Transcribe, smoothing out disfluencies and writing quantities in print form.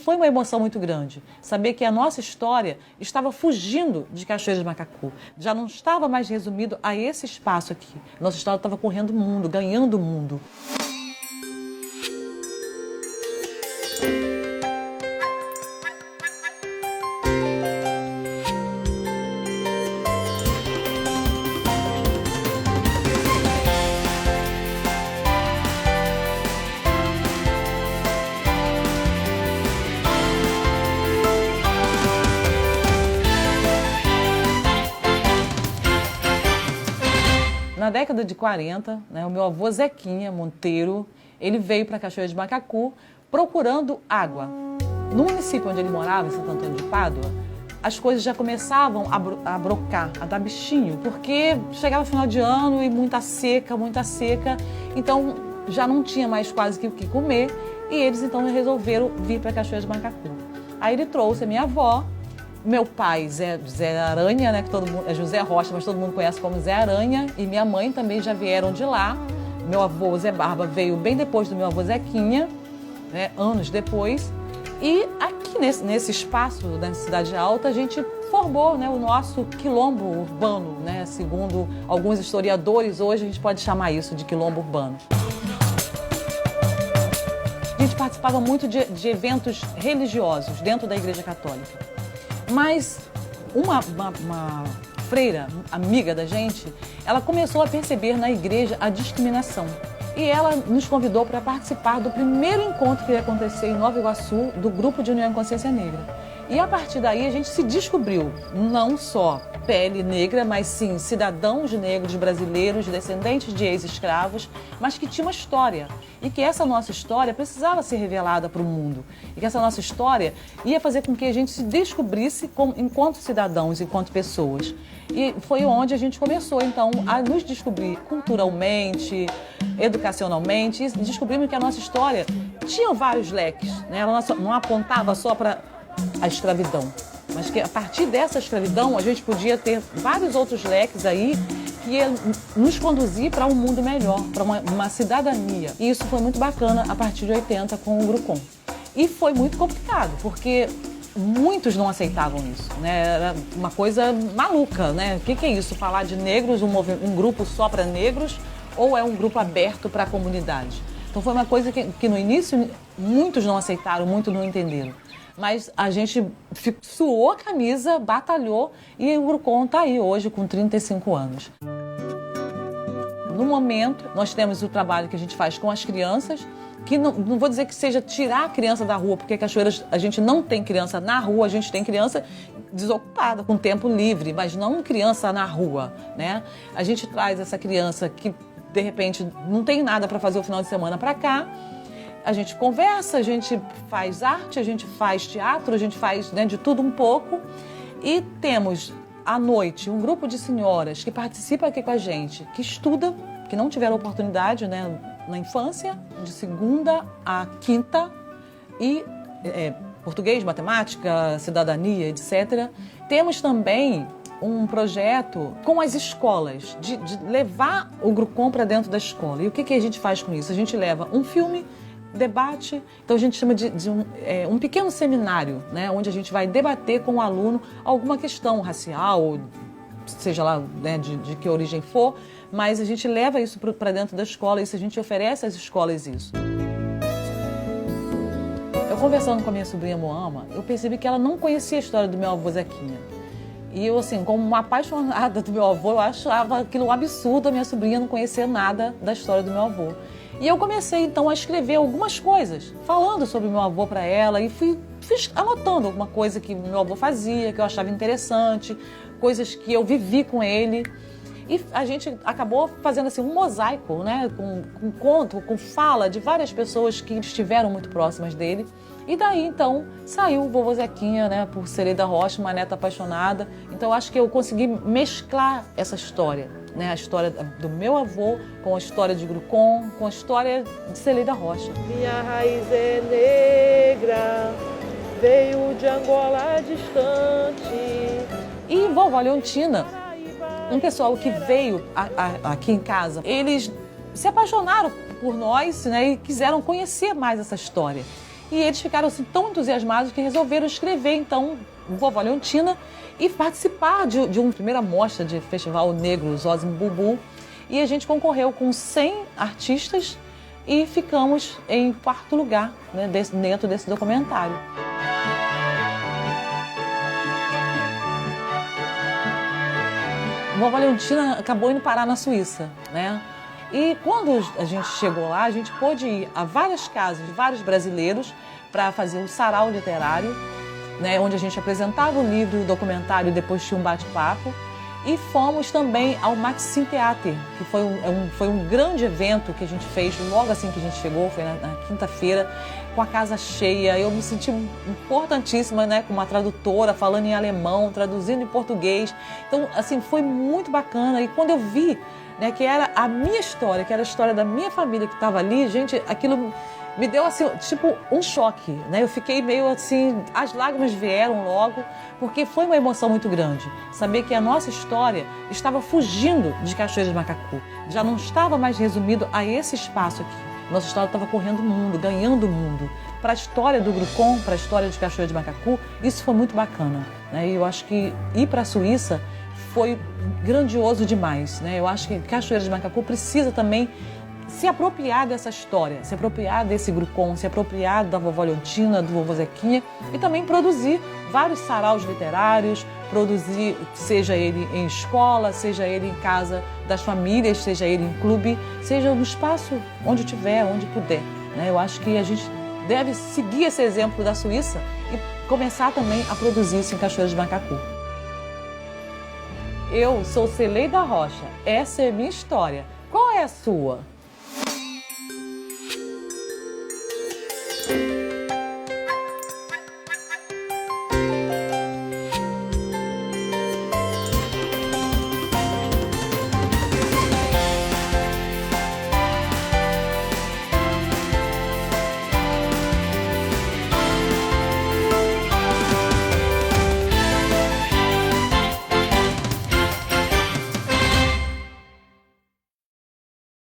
Foi uma emoção muito grande, saber que a nossa história estava fugindo de Cachoeira de Macacu. Já não estava mais resumido a esse espaço aqui. Nossa história estava correndo o mundo, ganhando o mundo. Na década de 40, o meu avô Zequinha Monteiro, ele veio para Cachoeira de Macacu procurando água. No município onde ele morava, em Santo Antônio de Pádua, as coisas já começavam a brocar, a dar bichinho, porque chegava o final de ano e muita seca, então já não tinha mais quase que o que comer e eles então resolveram vir para Cachoeira de Macacu. Aí ele trouxe a minha avó, meu pai, Zé Aranha, que todo mundo, é José Rocha, mas todo mundo conhece como Zé Aranha, e minha mãe também já vieram de lá. Meu avô Zé Barba veio bem depois do meu avô Zequinha, anos depois. E aqui nesse espaço da Cidade Alta, a gente formou o nosso quilombo urbano, segundo alguns historiadores, hoje a gente pode chamar isso de quilombo urbano. A gente participava muito de eventos religiosos dentro da Igreja Católica. Mas uma freira, amiga da gente, ela começou a perceber na igreja a discriminação. E ela nos convidou para participar do primeiro encontro que ia acontecer em Nova Iguaçu, do Grupo de União e Consciência Negra. E a partir daí a gente se descobriu, não só pele negra, mas sim cidadãos negros brasileiros, descendentes de ex-escravos, mas que tinha uma história. E que essa nossa história precisava ser revelada para o mundo. E que essa nossa história ia fazer com que a gente se descobrisse enquanto cidadãos, enquanto pessoas. E foi onde a gente começou, então, a nos descobrir culturalmente, educacionalmente, e descobrimos que a nossa história tinha vários leques, Ela não apontava só para a escravidão, mas que a partir dessa escravidão a gente podia ter vários outros leques aí que ia nos conduzir para um mundo melhor, para uma cidadania. E isso foi muito bacana a partir de 80 com o Grucom. E foi muito complicado, porque muitos não aceitavam isso, Era uma coisa maluca, O que é isso? Falar de negros, um grupo só para negros, ou é um grupo aberto para a comunidade? Então foi uma coisa que no início muitos não aceitaram, muitos não entenderam. Mas a gente suou a camisa, batalhou e o Grucom está aí hoje com 35 anos. No momento, nós temos o trabalho que a gente faz com as crianças, que não vou dizer que seja tirar a criança da rua, porque Cachoeiras a gente não tem criança na rua, a gente tem criança desocupada, com tempo livre, mas não criança na rua, A gente traz essa criança que, de repente, não tem nada para fazer o final de semana para cá. A gente conversa, a gente faz arte, a gente faz teatro, a gente faz de tudo um pouco. E temos, à noite, um grupo de senhoras que participa aqui com a gente, que estuda, que não tiveram oportunidade na infância, de segunda a quinta, e português, matemática, cidadania, etc. Temos também um projeto com as escolas, de levar o Grucom para dentro da escola. E o que a gente faz com isso? A gente leva um filme, debate, então a gente chama de um pequeno seminário, onde a gente vai debater com o aluno alguma questão racial, seja lá de que origem for, mas a gente leva isso para dentro da escola, isso a gente oferece às escolas isso. Eu conversando com a minha sobrinha Moama, eu percebi que ela não conhecia a história do meu avô Zequinha. E eu, assim, como uma apaixonada do meu avô, eu achava aquilo um absurdo a minha sobrinha não conhecer nada da história do meu avô. E eu comecei, então, a escrever algumas coisas, falando sobre meu avô para ela, e fui anotando alguma coisa que meu avô fazia, que eu achava interessante, coisas que eu vivi com ele. E a gente acabou fazendo assim, um mosaico, com conto, com fala de várias pessoas que estiveram muito próximas dele. E daí, então, saiu o vovô Zequinha, por Sereda Rocha, uma neta apaixonada. Então, eu acho que eu consegui mesclar essa história, a história do meu avô com a história de Grucom, com a história de Sereda Rocha. Minha raiz é negra, veio de Angola distante. E vovó Leontina, um pessoal que veio aqui em casa, eles se apaixonaram por nós, e quiseram conhecer mais essa história. E eles ficaram assim, tão entusiasmados que resolveram escrever, então, Vovó Leontina e participar de uma primeira mostra de Festival Negro Zózimo Bubu. E a gente concorreu com 100 artistas e ficamos em 4º lugar, né, dentro desse documentário. Vovó Leontina acabou indo parar na Suíça, né? E quando a gente chegou lá, a gente pôde ir a várias casas de vários brasileiros para fazer um sarau literário, né, onde a gente apresentava o livro, o documentário e depois tinha um bate-papo. E fomos também ao Maxim Theater, que foi um grande evento que a gente fez logo assim que a gente chegou, foi na quinta-feira, com a casa cheia. Eu me senti importantíssima, né, como uma tradutora, falando em alemão, traduzindo em português. Então, assim, foi muito bacana. E quando eu vi, né, que era a minha história, que era a história da minha família que estava ali, gente, aquilo me deu assim, tipo, um choque, né? Eu fiquei meio assim, as lágrimas vieram logo, porque foi uma emoção muito grande. Saber que a nossa história estava fugindo de Cachoeira de Macacu, já não estava mais resumido a esse espaço aqui. Nossa história estava correndo o mundo, ganhando o mundo. Para a história do Grucon, para a história de Cachoeira de Macacu, isso foi muito bacana, né? E eu acho que ir para a Suíça foi grandioso demais, né? Eu acho que Cachoeira de Macacu precisa também se apropriar dessa história, se apropriar desse Grucon, se apropriar da Vovó Leontina, do Vovô Zequinha e também produzir vários saraus literários, produzir, seja ele em escola, seja ele em casa das famílias, seja ele em clube, seja no espaço onde tiver, onde puder, né? Eu acho que a gente deve seguir esse exemplo da Suíça e começar também a produzir isso em Cachoeira de Macacu. Eu sou Celeida Rocha, essa é a minha história. Qual é a sua?